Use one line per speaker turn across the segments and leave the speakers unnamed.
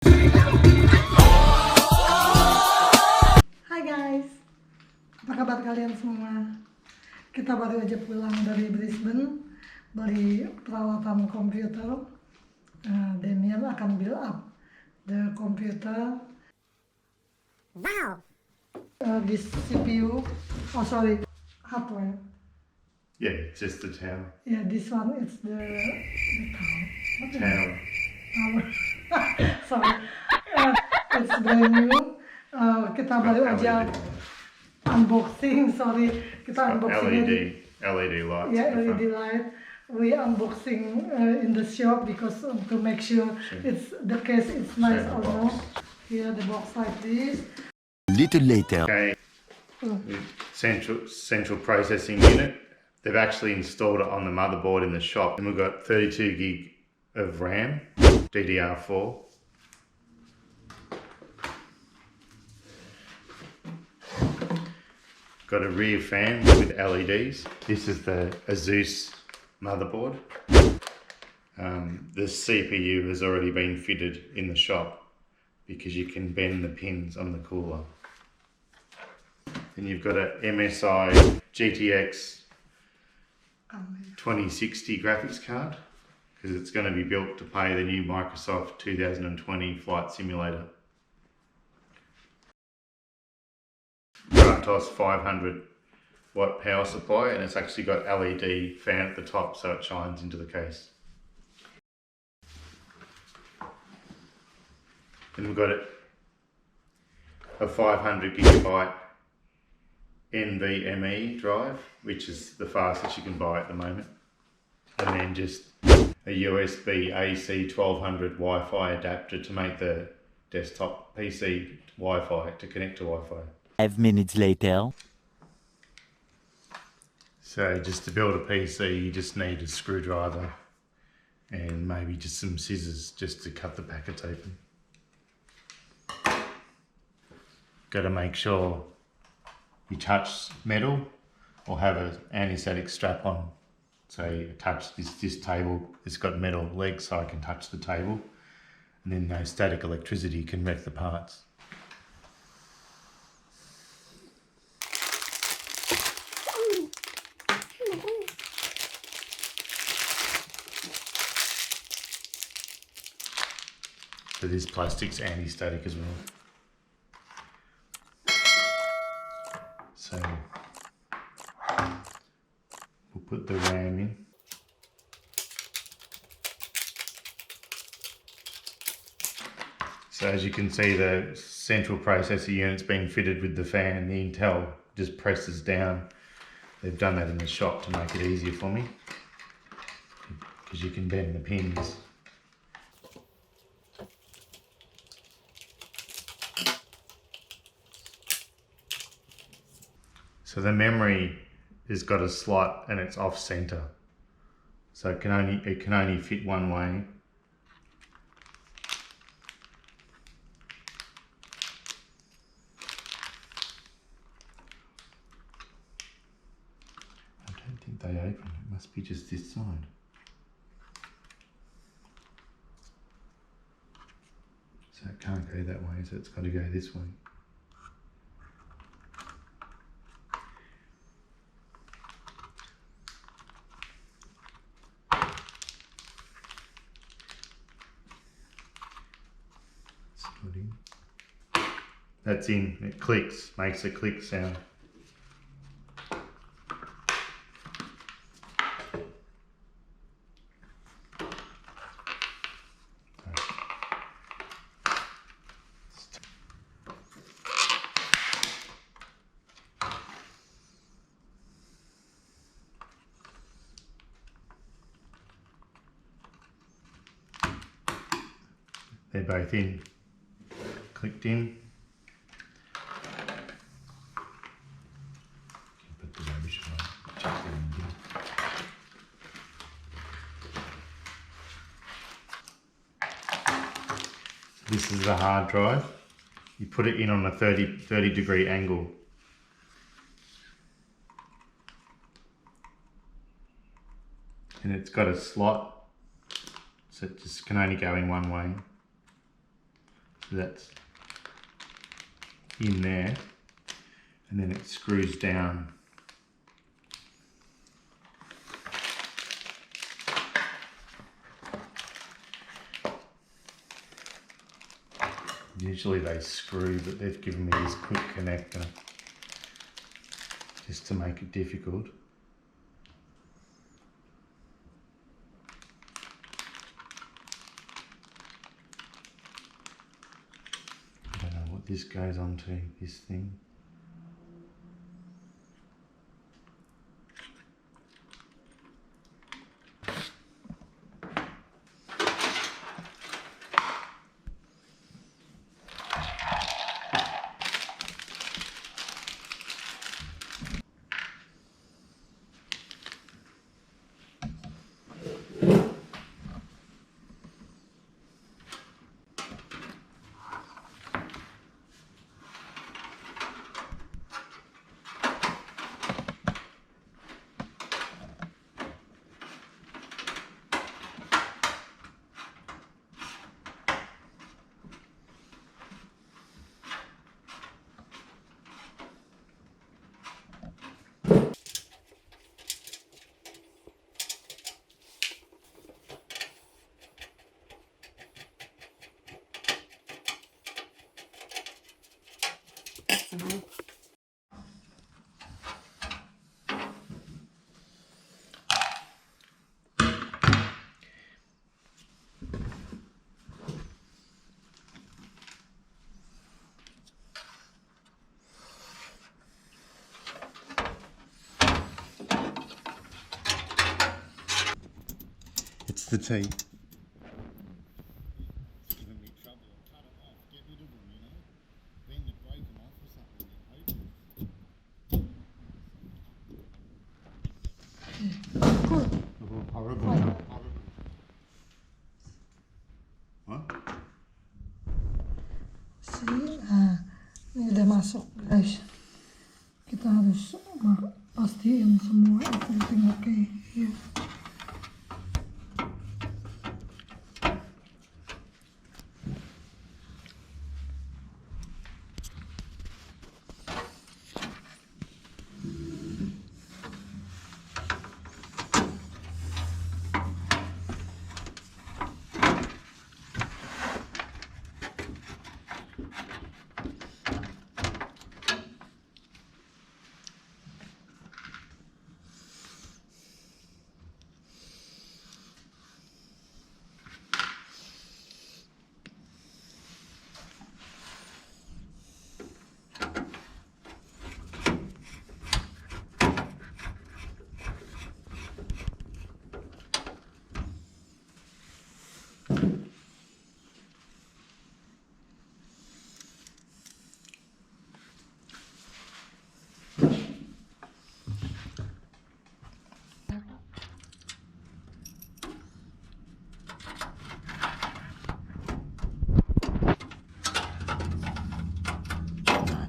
Hai guys, apa kabar kalian semua? Kita baru aja pulang dari Brisbane, beli peralatan komputer. Damian akan build up the computer.
Wow!
This CPU, oh sorry, hardware.
Yeah, just the tower.
Yeah, this one is the tower.
Tower.
Sorry, it's brand new. Kita baru aja
LED.
unboxing, sorry,
It's
kita
got
unboxing
LED lights.
yeah,
at the
LED
front.
light. We unboxing in the shop because to make sure it's the case is nice
Show
or
the
no.
box.
Here the box like this.
Little later.
Okay. With central processing unit. They've actually installed it on the motherboard in the shop, and we've got 32 gig of RAM, DDR4. Got a rear fan with LEDs. This is the Asus motherboard. The CPU has already been fitted in the shop because you can bend the pins on the cooler. Then you've got a MSI GTX 2060 graphics card because it's going to be built to play the new Microsoft 2020 Flight Simulator. Kratos 500 watt power supply, and it's actually got LED fan at the top so it shines into the case. Then we've got a 500 gigabyte NVMe drive, which is the fastest you can buy at the moment. And then just a USB AC 1200 Wi-Fi adapter to make the desktop PC Wi-Fi, to connect to Wi-Fi.
5 minutes later.
So just to build a PC, you just need a screwdriver and maybe just some scissors just to cut the packets open. Got to make sure you touch metal or have an anti-static strap on. So you touch this table, it's got metal legs so I can touch the table, and then no static electricity can wreck the parts. So this plastic's anti-static as well. So we'll put the RAM in. So as you can see, the central processor unit's been fitted with the fan, and the Intel just presses down. They've done that in the shop to make it easier for me, because you can bend the pins. So the memory has got a slot and it's off center, so it can only fit one way. I don't think they open. It must be just this side. So it can't go that way, so it's got to go this way. That's in, it clicks, makes a click sound. They're both in, clicked in. Put the rubbish away. Check that in here. This is the hard drive. You put it in on a 30 degree angle. And it's got a slot, so it just can only go in one way. So that's in there, and then it screws down. Usually they screw, but they've given me this quick connector just to make it difficult. I don't know what this goes onto, this thing. It's the tea. Horrible. What?
Ini udah masuk guys. Kita harus pastiin semua everything okay. Ya.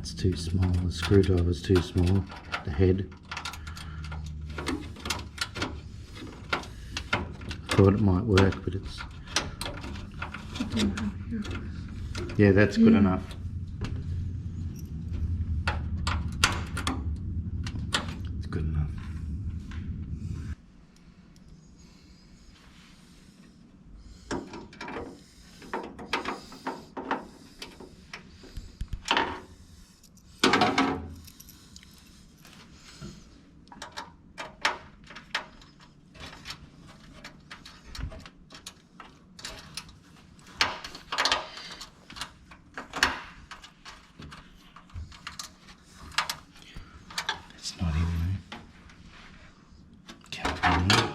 It's too small, the screwdriver's too small, the head. Thought it might work, but it's... Yeah, that's good enough. It's good enough. It's not in there. Can't be in there.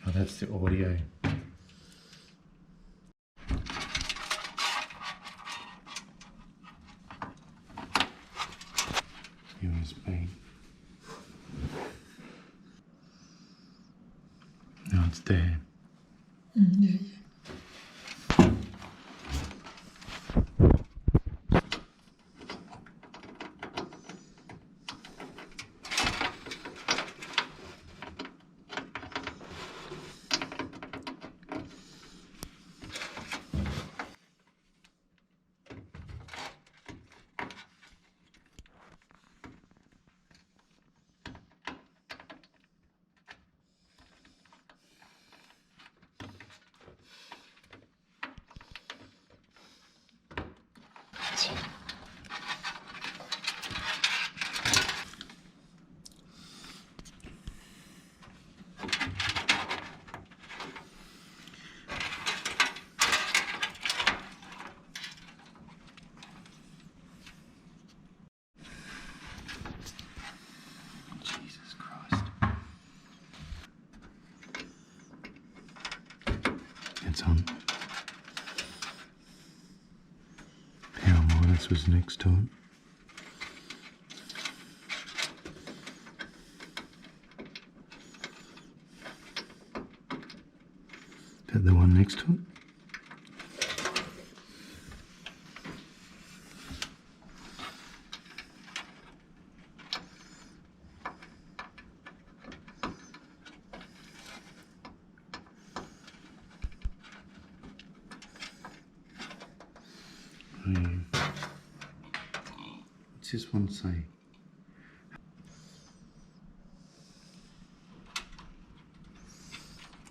Oh, that's the audio. there.
Yeah.
Jesus Christ. It's on. Power minus was next to it. Is that the one next to it? What's this one say?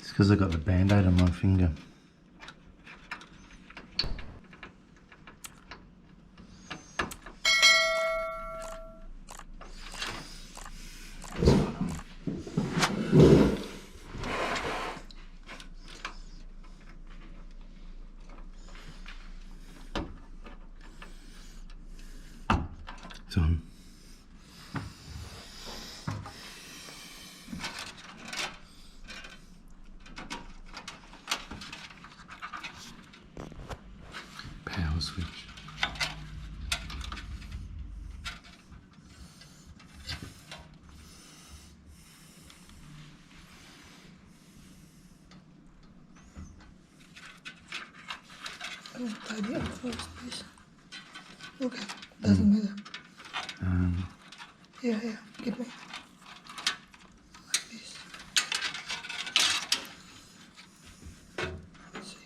It's because I got the band-aid on my finger. It's on. Power switch.
Tidy up first, please. Okay, doesn't matter. Yeah, give me. Like this. Let's see.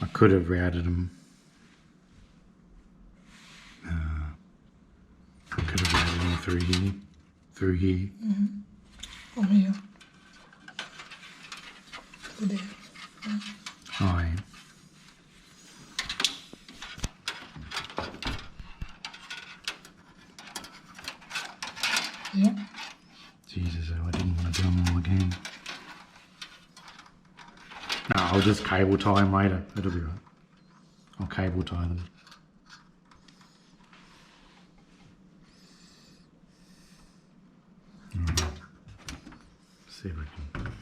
I could have routed them. I could have routed them through here.
From here. To there.
Oh, yeah.
Yeah.
Jesus, I didn't want to do them all again. No, I'll just cable tie them later. It'll be right. I'll cable tie them. See if I can.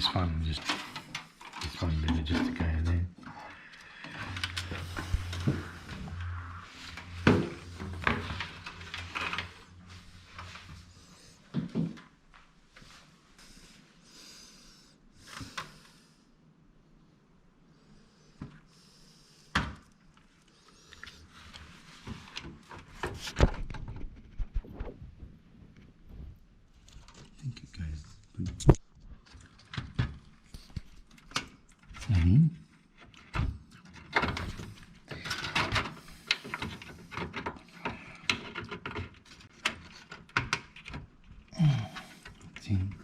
this one better just to go there. I think it goes. And it's in.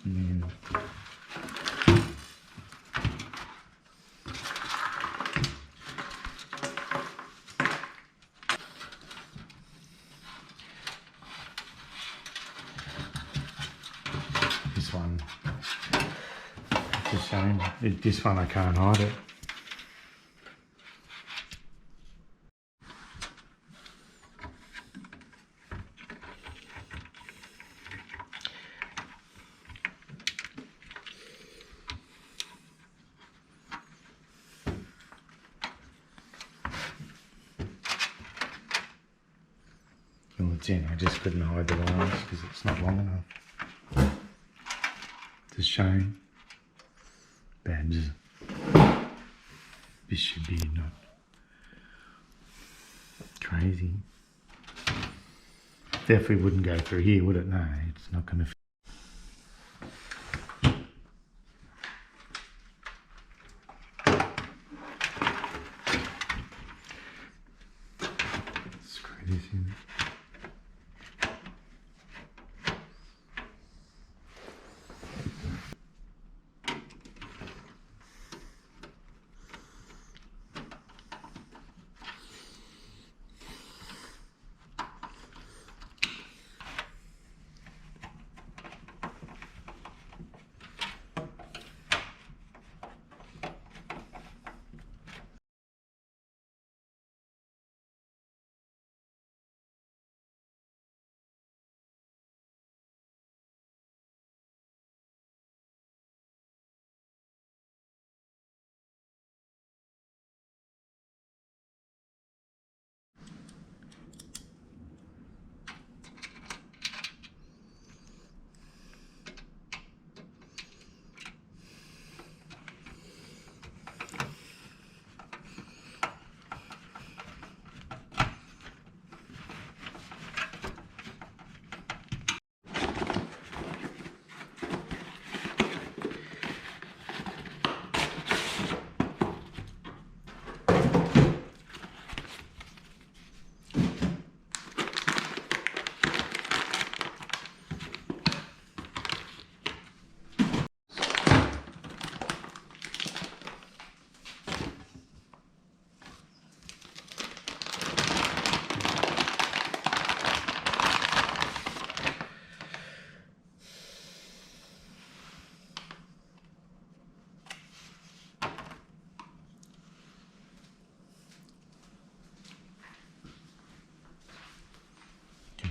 And then this one, it's a shame. This one I can't hide it. Well, it's in. I just couldn't hide the lines because it's not long enough. It's a shame. Babs. This should be not crazy. Definitely wouldn't go through here, would it? No, it's not going to. Screw this in.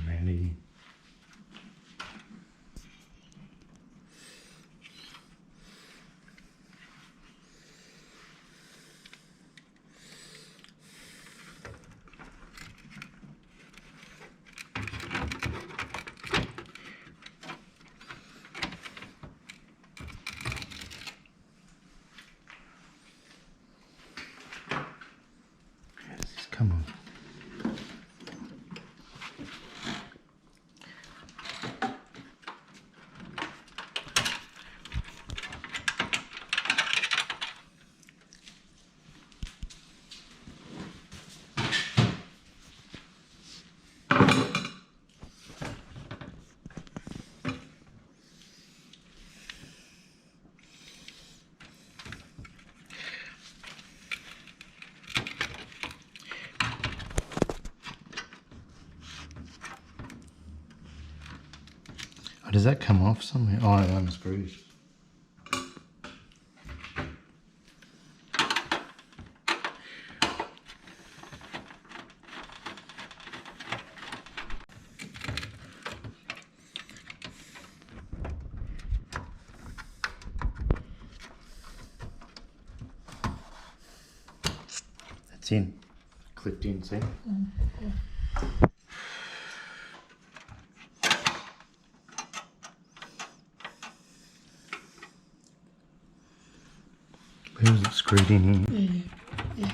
Ready. How does this come on? Oh, does that come off somewhere? Oh, it unscrews. It's in. Clipped in, see? Where was it screwed in here?
Yeah.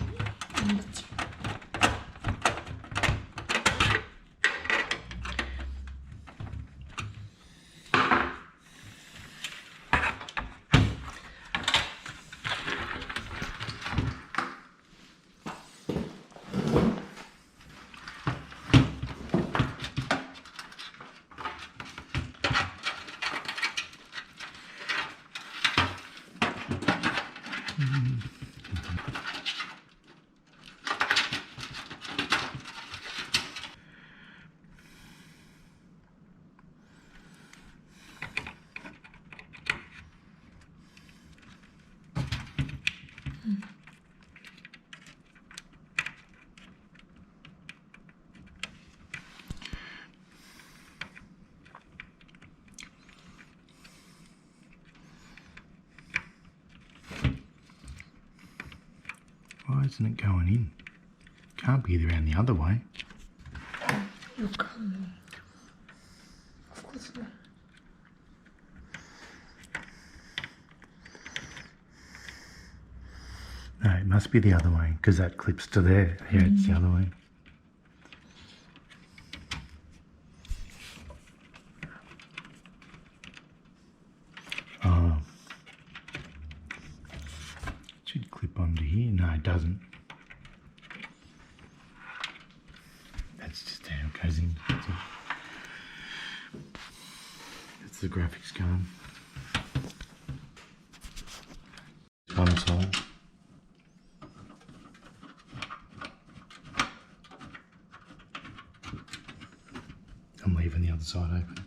Why isn't it going in? Can't be around the other way.
You can. Of course not.
No, it must be the other way because that clips to there. Yeah, it's the other way. Oh. It should clip onto here. No, it doesn't. That's just how it goes in. That's it. That's the graphics card. One side. I'm leaving the other side open.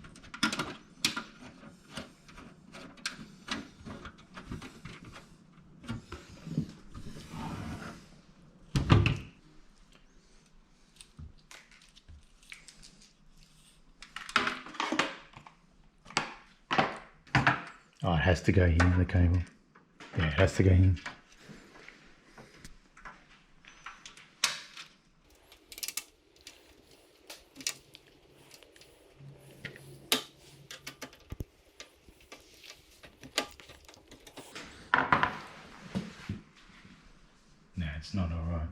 Oh, it has to go here, the cable. Yeah, it has to go in. No, it's not all right.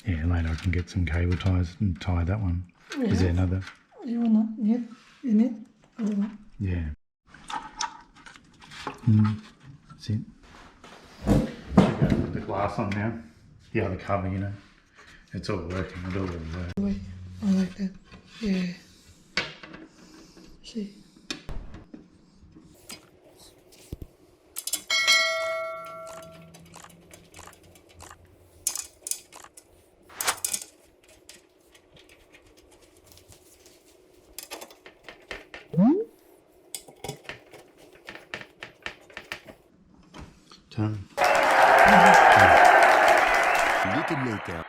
Yeah, later I can get some cable ties and tie that one. Is there another?
You wanna need? You need? Other one?
Yeah. That's it. Should go put the glass on now. The other cover, you know. It's all working. It all works.
Wait, I like that. Yeah. See.
Done.
A little later.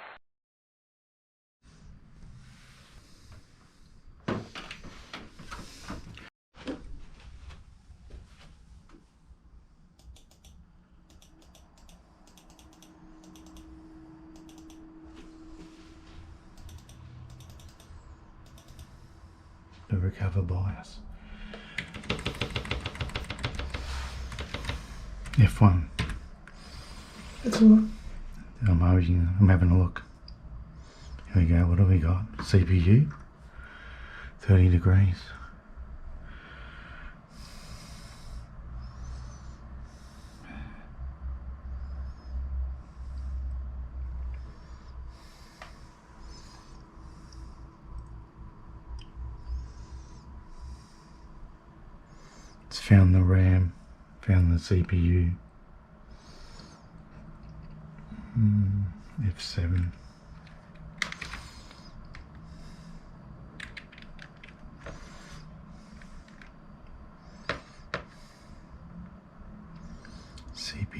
The recover bias. F1.
It's all.
I'm having a look. Here we go. What have we got? CPU. 30 degrees. It's found the RAM, found the CPU. F7. CPU.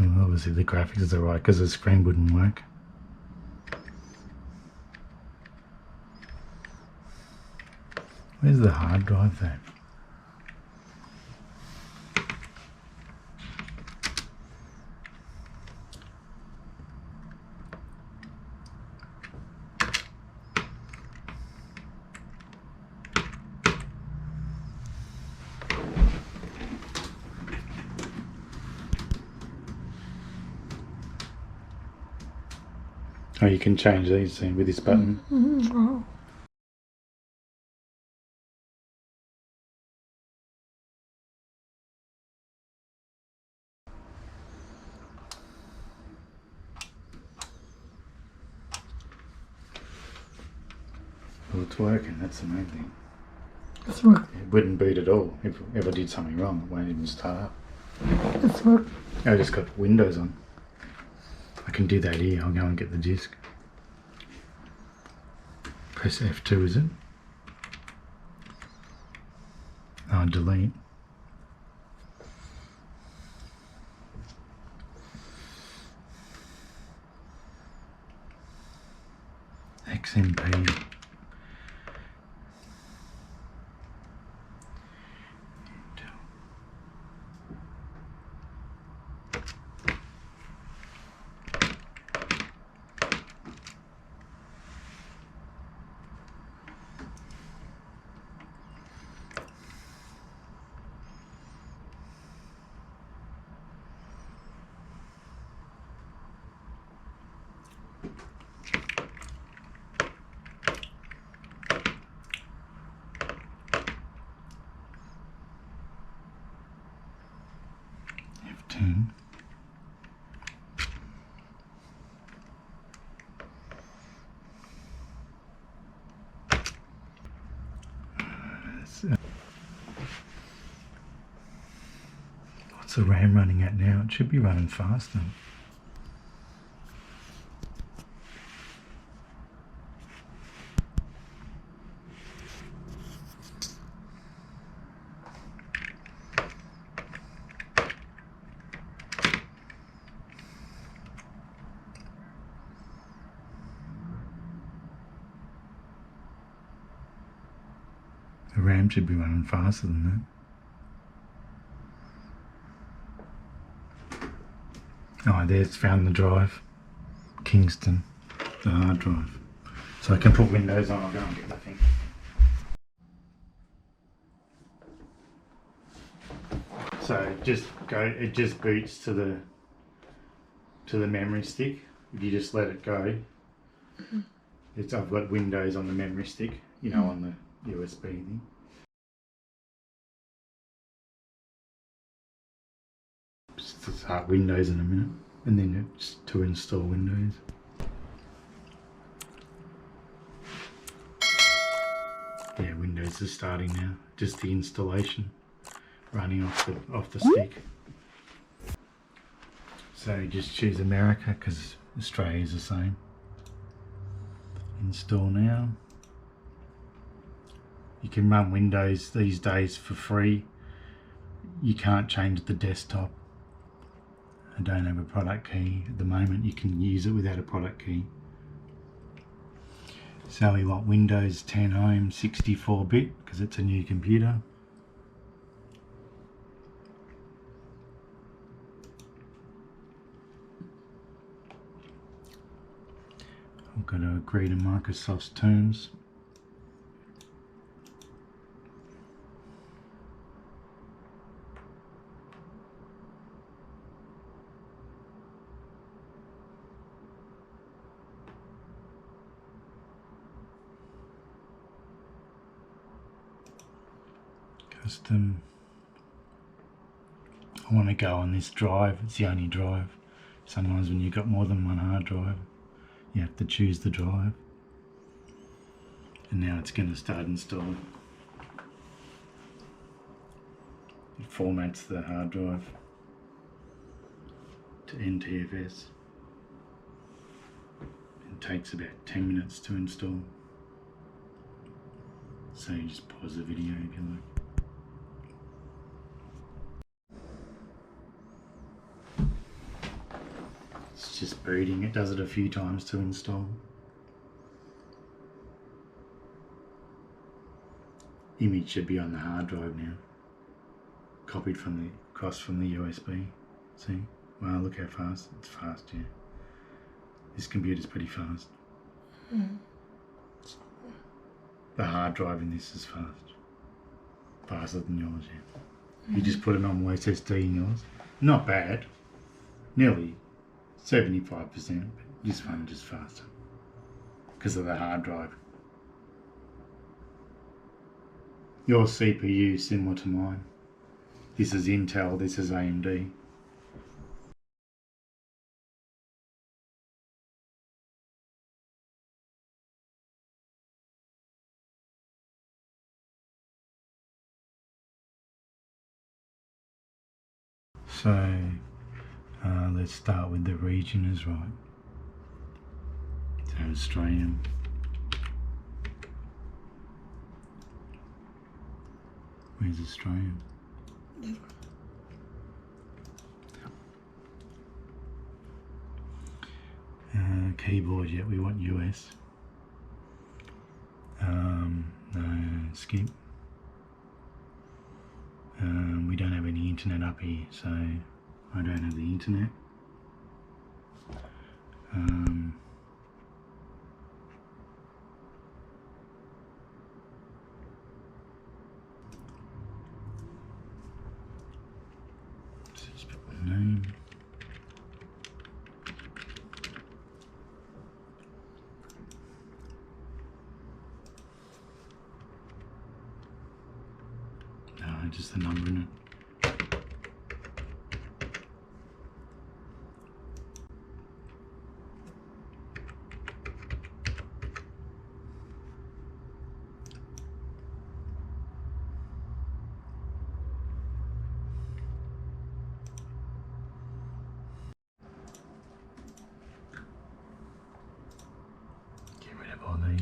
Well, obviously the graphics are right because the screen wouldn't work. Where's the hard drive though? Oh, you can change these with this button.
Oh.
Well, it's working, that's the main thing.
It's work.
It wouldn't boot at all. If I did something wrong, it won't even start up.
It's work.
I just got Windows on. I can do that here. I'll go and get the disk. Press F2, is it? Oh, delete. XMP. F10. What's the RAM running at now? It should be running faster. The RAM should be running faster than that. Oh, there's found the drive. Kingston, the hard drive. So I can put Windows on. I'll go and get the thing. So it just boots to the memory stick. If you just let it go, I've got Windows on the memory stick, you know, on the USB thing. Just to start Windows in a minute, and then it's to install Windows. Yeah, Windows is starting now. Just the installation running off the stick. So just choose America because Australia is the same. Install now. You can run Windows these days for free. You can't change the desktop. I don't have a product key at the moment. You can use it without a product key. So we want Windows 10 Home 64-bit because it's a new computer. I've got to agree to Microsoft's terms. Custom. I want to go on this drive. It's the only drive. Sometimes when you've got more than one hard drive, you have to choose the drive. And now it's going to start installing. It formats the hard drive to NTFS. It takes about 10 minutes to install. So you just pause the video if you like. It's just booting. It does it a few times to install. Image should be on the hard drive now. Copied across from the USB. See? Wow, look how fast. It's fast, yeah. This computer's pretty fast. The hard drive in this is fast. Faster than yours, yeah. You just put it on SSD in yours. Not bad. Nearly 75%, but this one just faster. Because of the hard drive. Your CPU is similar to mine. This is Intel, this is AMD. So, let's start with the region is right. So Australia. Where's Australia? Keyboard, yeah, we want US. No, skip. We don't have any internet up here, so I don't have the internet. Just put my name. No, just the number in it. Get rid of all these.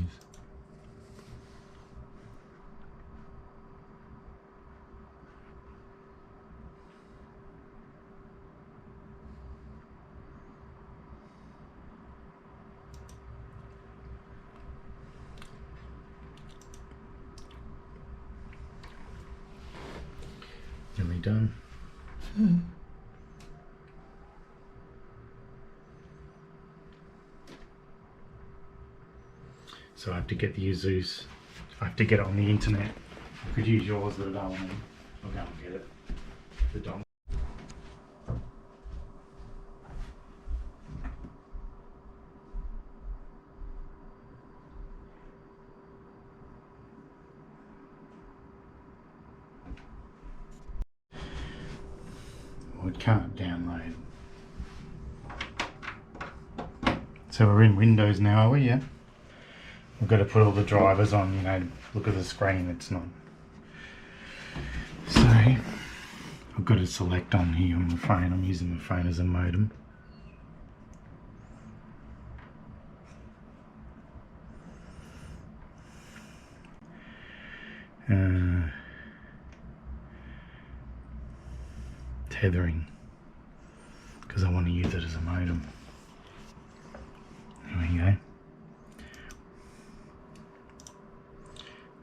Are we done? So I have to get the Asus. I have to get it on the internet. I could use yours, but I don't want to. I'll go and get it. The dongle. Well, it can't download. So we're in Windows now, are we? Yeah. We've got to put all the drivers on, you know, look at the screen, it's not. So, I've got to select on here on the phone, I'm using the phone as a modem. Tethering, because I want to use it as a modem. There we go.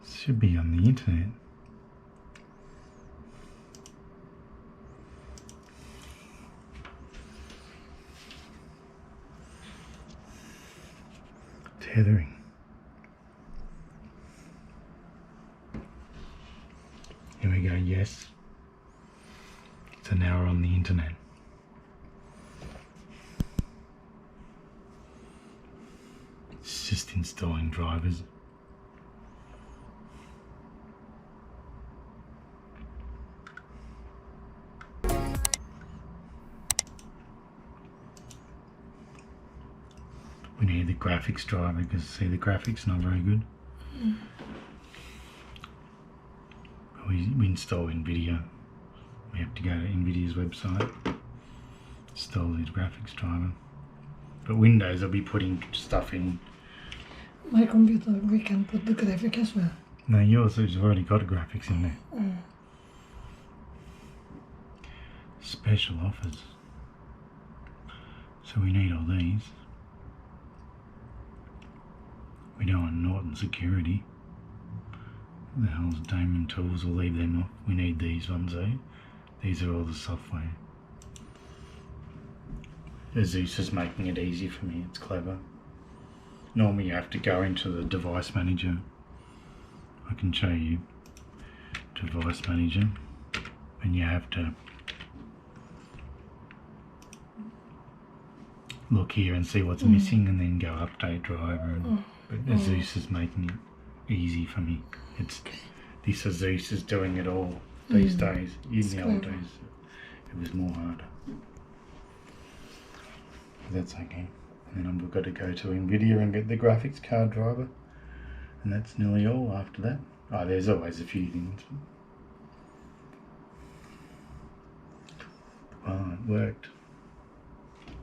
Should be on the internet. Tethering. Here we go, yes. So now we're on the internet. It's just installing drivers. We need the graphics driver because see the graphics not very good. We install NVIDIA. We have to go to NVIDIA's website, install the graphics driver. But Windows, I'll be putting stuff in.
My computer, we can put the graphic as well.
No, yours has already got graphics in there. Special offers. So we need all these. We don't want Norton Security. The hell's Diamond Tools? We'll leave them off. We need these ones though. These are all the software. Asus is making it easy for me. It's clever. Normally you have to go into the device manager. I can show you device manager, and you have to look here and see what's missing, and then go update driver. But Asus is making it easy for me. This Asus is doing it all these days. In the old days, it was more harder. That's okay. And then I've got to go to NVIDIA and get the graphics card driver, and that's nearly all after that. Oh, there's always a few things. Oh, it worked.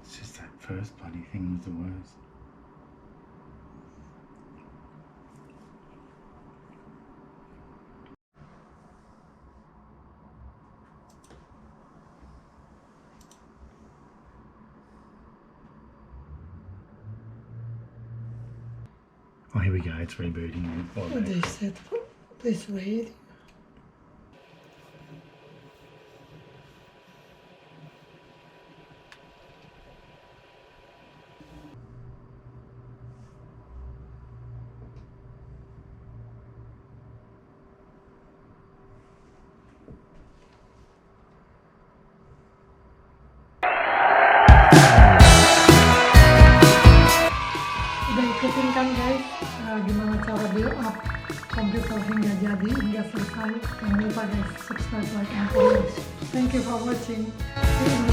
It's just that first bloody thing was the worst. Oh, here we go, it's rebooting. Oh, no.
They said, please wait. Udah ikutin kan guys, gimana cara build up komputer hingga jadi, hingga selesai. Jangan lupa guys, subscribe, like, and comment. Thank you for watching. See you in the